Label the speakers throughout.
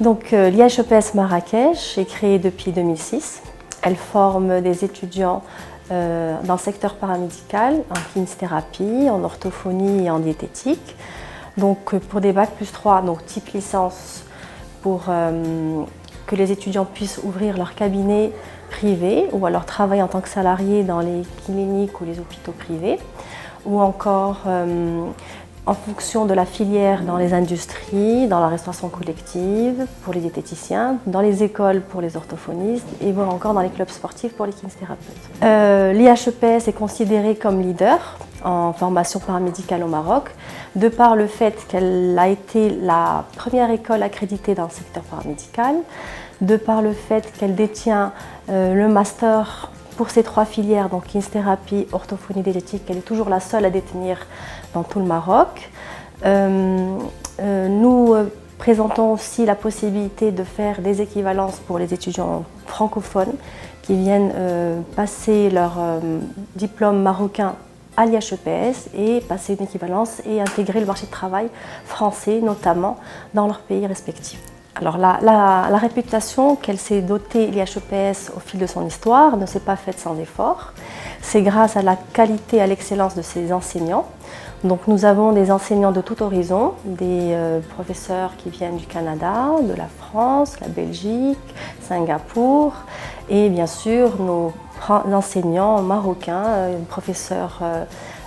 Speaker 1: Donc l'IHEPS Marrakech est créée depuis 2006. Elle forme des étudiants dans le secteur paramédical, en kinésithérapie, en orthophonie et en diététique. Donc pour des bacs plus 3, donc type licence, pour que les étudiants puissent ouvrir leur cabinet privé ou alors travailler en tant que salariés dans les cliniques ou les hôpitaux privés, ou encore en fonction de la filière dans les industries, dans la restauration collective pour les diététiciens, dans les écoles pour les orthophonistes et voire encore dans les clubs sportifs pour les kinésithérapeutes. L'IHEPS est considérée comme leader en formation paramédicale au Maroc, de par le fait qu'elle a été la première école accréditée dans le secteur paramédical, de par le fait qu'elle détient le master pour ces 3 filières, donc kinésithérapie, orthophonie, diététique, elle est toujours la seule à détenir dans tout le Maroc. Nous présentons aussi la possibilité de faire des équivalences pour les étudiants francophones qui viennent passer leur diplôme marocain à l'IHEPS et passer une équivalence et intégrer le marché de travail français, notamment dans leurs pays respectifs. Alors la réputation qu'elle s'est dotée, l'IHEPS, au fil de son histoire, ne s'est pas faite sans effort. C'est grâce à la qualité et à l'excellence de ses enseignants. Donc nous avons des enseignants de tout horizon, des professeurs qui viennent du Canada, de la France, la Belgique, Singapour, et bien sûr nos enseignants marocains, professeurs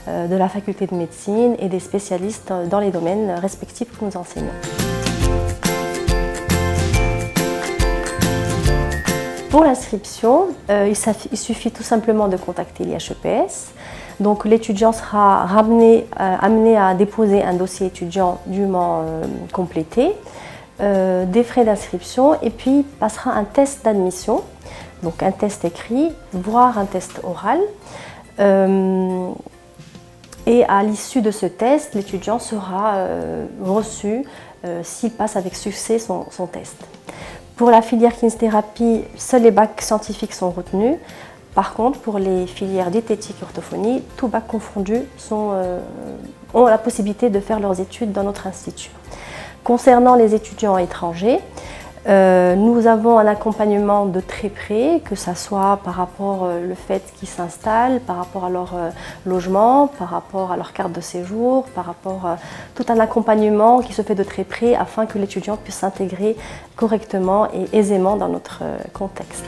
Speaker 1: de la faculté de médecine et des spécialistes dans les domaines respectifs que nous enseignons. Pour l'inscription, il suffit tout simplement de contacter l'IHEPS. Donc l'étudiant sera amené à déposer un dossier étudiant dûment complété, des frais d'inscription et puis passera un test d'admission, donc un test écrit, voire un test oral. Et à l'issue de ce test, l'étudiant sera reçu s'il passe avec succès son test. Pour la filière kinésithérapie, seuls les bacs scientifiques sont retenus. Par contre, pour les filières diététique et orthophonie, tous bacs confondus ont la possibilité de faire leurs études dans notre institut. Concernant les étudiants étrangers, nous avons un accompagnement de très près, que ce soit par rapport au fait qu'ils s'installent, par rapport à leur logement, par rapport à leur carte de séjour, par rapport à tout un accompagnement qui se fait de très près afin que l'étudiant puisse s'intégrer correctement et aisément dans notre contexte.